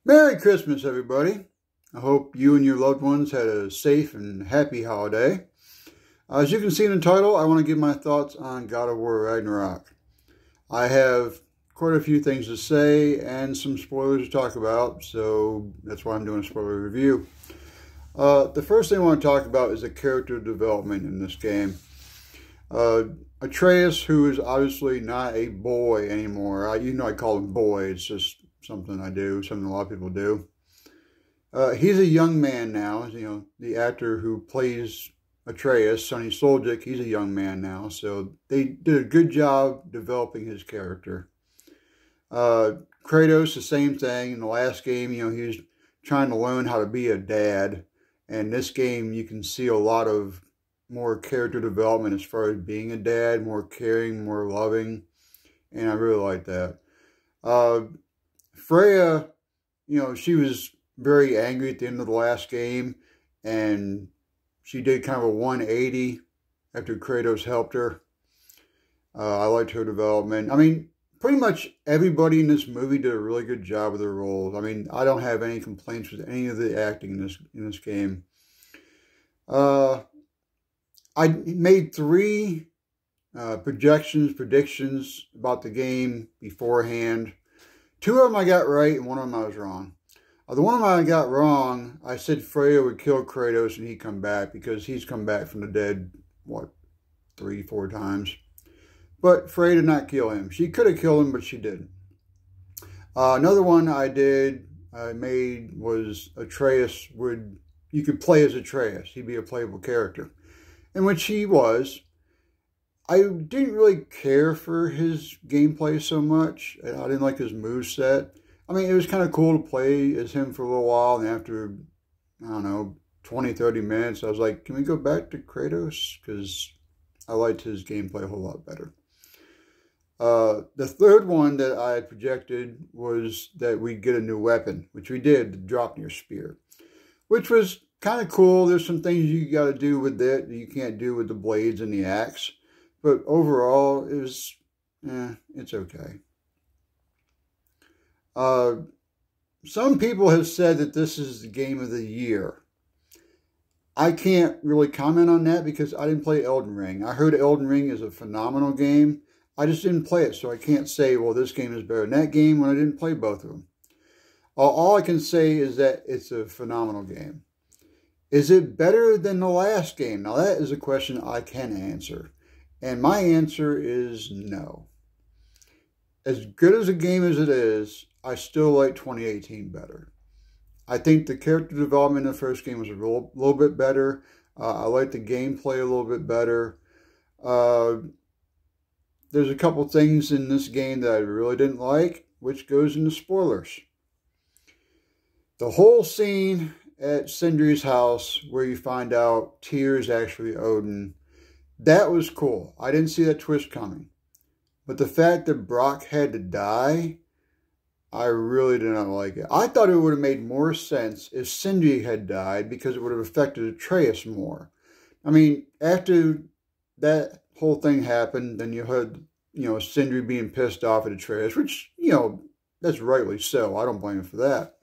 Merry Christmas, everybody. I hope you and your loved ones had a safe and happy holiday. As you can see in the title, I want to give my thoughts on God of War Ragnarok. I have quite a few things to say and some spoilers to talk about, so that's why I'm doing a spoiler review. The first thing I want to talk about is the character development in this game. Atreus, who is obviously not a boy anymore. I call him boy. It's just something I do, something a lot of people do. He's a young man now. The actor who plays Atreus, Sonny Soljic, he's a young man now. So they did a good job developing his character. Kratos, the same thing. In the last game, he was trying to learn how to be a dad. And this game, you can see a lot of more character development as far as being a dad, more caring, more loving. And I really like that. Freya, she was very angry at the end of the last game, and she did kind of a 180 after Kratos helped her. I liked her development. I mean, pretty much everybody in this movie did a really good job with their roles. I mean, I don't have any complaints with any of the acting in this game. I made 3 predictions about the game beforehand. 2 of them I got right, and 1 of them I was wrong. The one of them I got wrong, I said Freya would kill Kratos and he'd come back, because he's come back from the dead, 3, 4 times. But Freya did not kill him. She could have killed him, but she didn't. Another one I made was Atreus you could play as Atreus. He'd be a playable character. And which he was. I didn't really care for his gameplay so much. I didn't like his moveset. I mean, it was kind of cool to play as him for a little while, and after, I don't know, 20, 30 minutes, I was like, can we go back to Kratos? Because I liked his gameplay a whole lot better. The third one that I had projected was that we'd get a new weapon, which we did, the Draupnir Spear, which was kind of cool. There's some things you got to do with it that you can't do with the blades and the axe. But overall, it was, it's okay. Some people have said that this is the game of the year. I can't really comment on that because I didn't play Elden Ring. I heard Elden Ring is a phenomenal game. I just didn't play it, so I can't say, well, this game is better than that game when I didn't play both of them. All I can say is that it's a phenomenal game. Is it better than the last game? Now, that is a question I can answer. And my answer is no. As good as a game as it is, I still like 2018 better. I think the character development in the first game was a little bit better. I like the gameplay a little bit better. There's a couple things in this game that I really didn't like, which goes into spoilers. The whole scene at Sindri's house where you find out Tyr is actually Odin, that was cool. I didn't see that twist coming. But the fact that Brock had to die, I really did not like it. I thought it would have made more sense if Sindri had died, because it would have affected Atreus more. I mean, after that whole thing happened, then you heard, Sindri being pissed off at Atreus, which, that's rightly so. I don't blame him for that.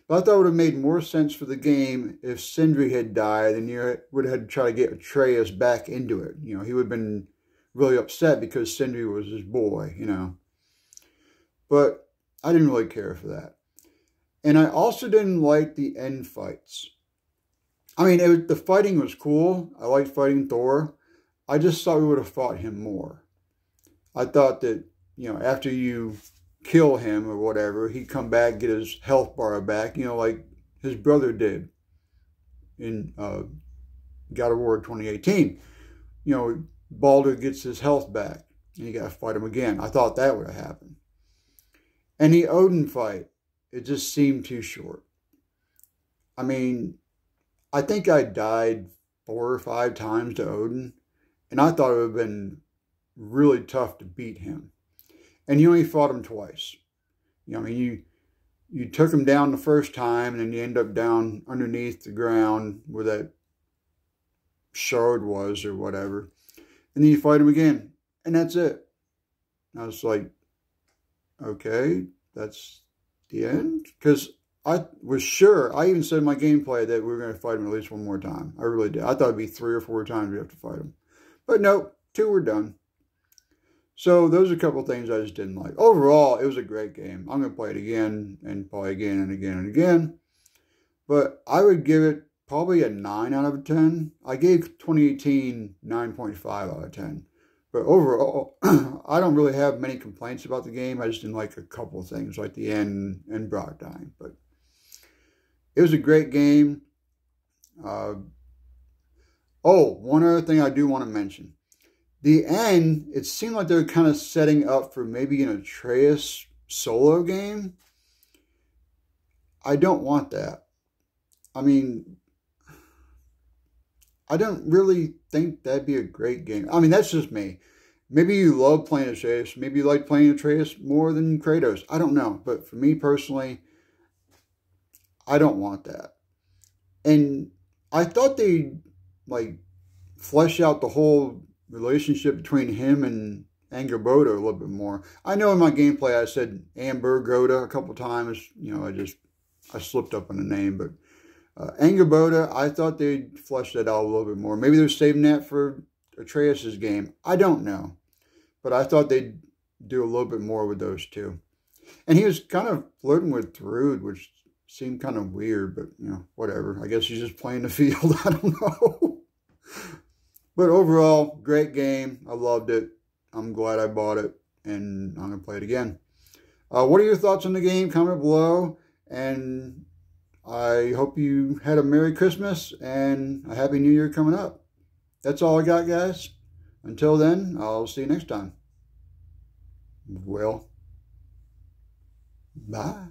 But I thought it would have made more sense for the game if Sindri had died, and you would have had to try to get Atreus back into it. He would have been really upset because Sindri was his boy, But I didn't really care for that. And I also didn't like the end fights. I mean, the fighting was cool. I liked fighting Thor. I just thought we would have fought him more. I thought that, after you kill him or whatever, he'd come back, get his health bar back, like his brother did in God of War 2018. Baldur gets his health back, and you got to fight him again. I thought that would have happened. And the Odin fight, it just seemed too short. I mean, I think I died 4 or 5 times to Odin, and I thought it would have been really tough to beat him. And you only fought him twice. You took him down the first time, and then you end up down underneath the ground where that shard was or whatever. And then you fight him again, and that's it. I was like, okay, that's the end? Because I was sure, I even said in my gameplay that we were going to fight him at least one more time. I really did. I thought it'd be 3 or 4 times we have to fight him. But nope, 2 were done. So those are a couple things I just didn't like. Overall, it was a great game. I'm going to play it again and play again and again and again. But I would give it probably a 9 out of 10. I gave 2018 9.5 out of 10. But overall, I don't really have many complaints about the game. I just didn't like a couple of things, like the end and Brock dying. But it was a great game. One other thing I do want to mention. The end, it seemed like they were kind of setting up for maybe an Atreus solo game. I don't want that. I mean, I don't really think that'd be a great game. I mean, that's just me. Maybe you love playing Atreus. Maybe you like playing Atreus more than Kratos. I don't know. But for me personally, I don't want that. And I thought they'd, like, flesh out the whole relationship between him and Angrboda a little bit more. I know in my gameplay I said Amber-Goda a couple times. You know, I slipped up on the name, but Angrboda, I thought they'd flesh that out a little bit more. Maybe they're saving that for Atreus' game. I don't know. But I thought they'd do a little bit more with those two. And he was kind of flirting with Thrud, which seemed kind of weird, but, you know, whatever. I guess he's just playing the field. I don't know. But overall, great game. I loved it. I'm glad I bought it, and I'm going to play it again. What are your thoughts on the game? Comment below, and I hope you had a Merry Christmas and a Happy New Year coming up. That's all I got, guys. Until then, I'll see you next time. Well, bye.